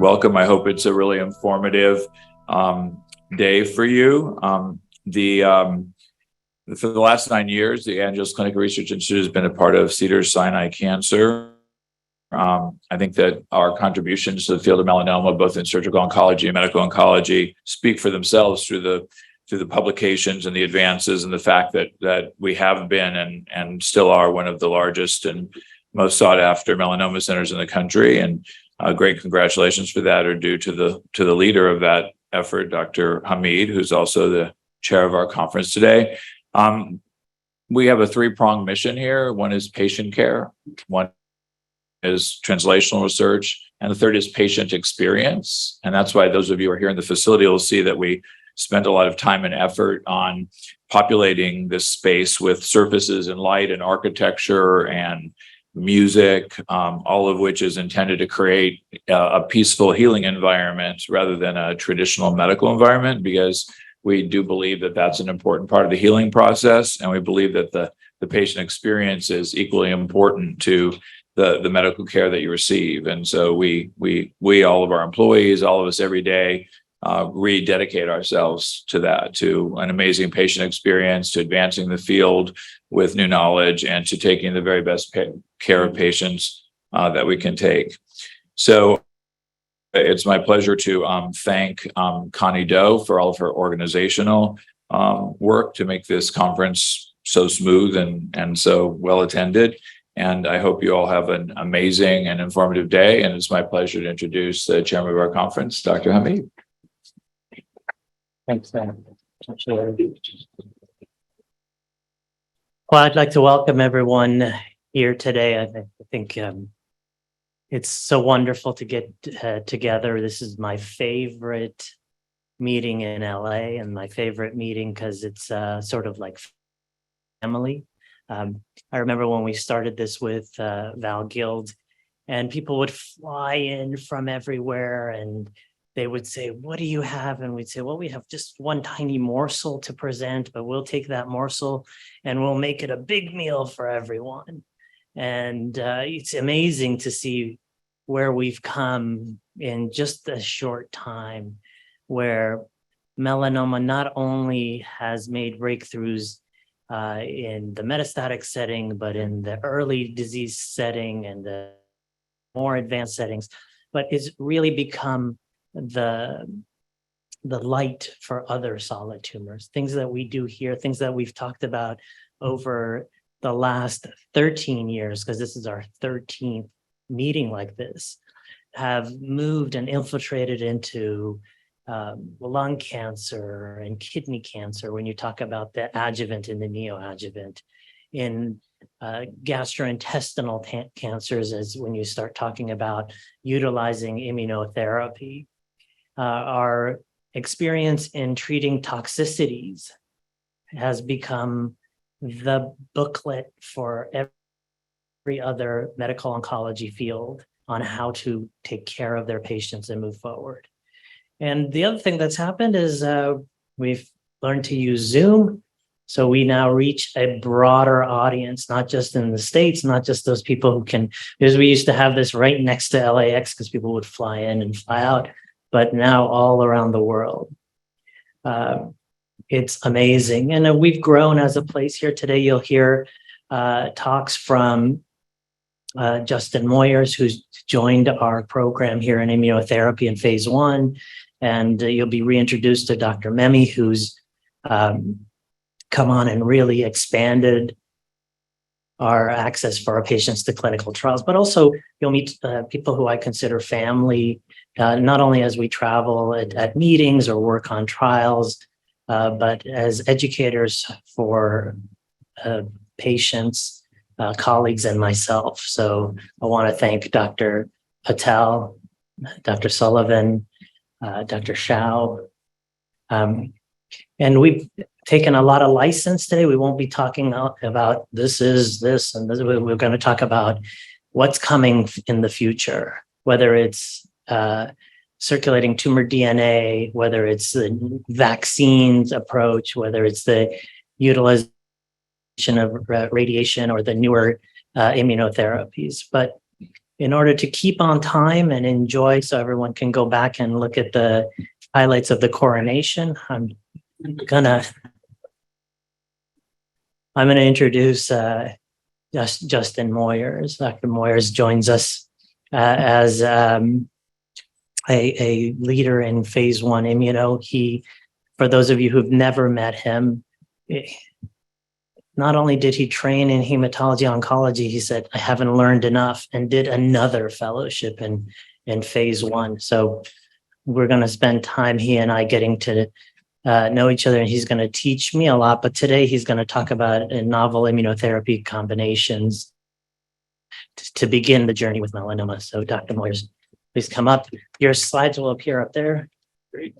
welcome. I hope it's a really informative day for you. For the last 9 years, the Angeles Clinic Research Institute has been a part of Cedars-Sinai Cancer. I think that our contributions to the field of melanoma, both in surgical oncology and medical oncology, speak for themselves through the publications and the advances, and the fact that we have been and still are one of the largest and most sought after melanoma centers in the country. And great congratulations for that are due to the leader of that effort, Dr. Hamid, who's also the chair of our conference today. We have a three-pronged mission here. One is patient care, one is translational research, and the third is patient experience. And that's why those of you who are here in the facility will see that we spend a lot of time and effort on populating this space with surfaces and light and architecture and music, all of which is intended to create a peaceful healing environment rather than a traditional medical environment, because we do believe that that's an important part of the healing process. And we believe that the patient experience is equally important to the medical care that you receive. And so we, all of our employees, all of us every day, rededicate ourselves to that, to an amazing patient experience, to advancing the field with new knowledge, and to taking the very best care of patients that we can take. So it's my pleasure to thank Connie Doe for all of her organizational work to make this conference so smooth and so well attended. And I hope you all have an amazing and informative day. And it's my pleasure to introduce the chairman of our conference, Dr. Hamid. Thanks, man. Well, I'd like to welcome everyone here today. I think it's so wonderful to get together. This is my favorite meeting in LA, and my favorite meeting because it's sort of like family. I remember when we started this with Val Guild, and people would fly in from everywhere, and they would say, "What do you have?" And we'd say, "Well, we have just one tiny morsel to present, but we'll take that morsel and we'll make it a big meal for everyone." And it's amazing to see where we've come in just a short time, where melanoma not only has made breakthroughs in the metastatic setting, but in the early disease setting and the more advanced settings, but it's really become the light for other solid tumors. Things that we do here, things that we've talked about over the last 13 years, because this is our 13th meeting like this, have moved and infiltrated into lung cancer and kidney cancer, when you talk about the adjuvant and the neoadjuvant, in gastrointestinal cancers, as when you start talking about utilizing immunotherapy. Our experience in treating toxicities has become the booklet for every other medical oncology field on how to take care of their patients and move forward. And the other thing that's happened is we've learned to use Zoom. So we now reach a broader audience, not just in the States, not just those people who can, because we used to have this right next to LAX because people would fly in and fly out, but now all around the world. It's amazing. And we've grown as a place here. Today you'll hear talks from Justin Moyers, who's joined our program here in immunotherapy in phase 1. And you'll be reintroduced to Dr. Memi, who's come on and really expanded our access for our patients to clinical trials. But also you'll meet people who I consider family, not only as we travel at meetings or work on trials, but as educators for patients, colleagues, and myself. So I want to thank Dr. Patel, Dr. Sullivan, Dr. Shao. And we've taken a lot of license today. We won't be talking about this is this and this. We're going to talk about what's coming in the future, whether it's circulating tumor DNA, whether it's the vaccines approach, whether it's the utilization of radiation or the newer immunotherapies. But in order to keep on time and enjoy, so everyone can go back and look at the highlights of the coronation, I'm gonna introduce Justin Moyers. Dr. Moyers joins us as a leader in phase 1 immuno. He, for those of you who've never met him, not only did he train in hematology oncology, he said, I haven't learned enough, and did another fellowship in phase 1. So we're going to spend time, he and I, getting to know each other, and he's going to teach me a lot. But today he's going to talk about novel immunotherapy combinations to begin the journey with melanoma. So Dr. Moyers, please come up. Your slides will appear up there. Great.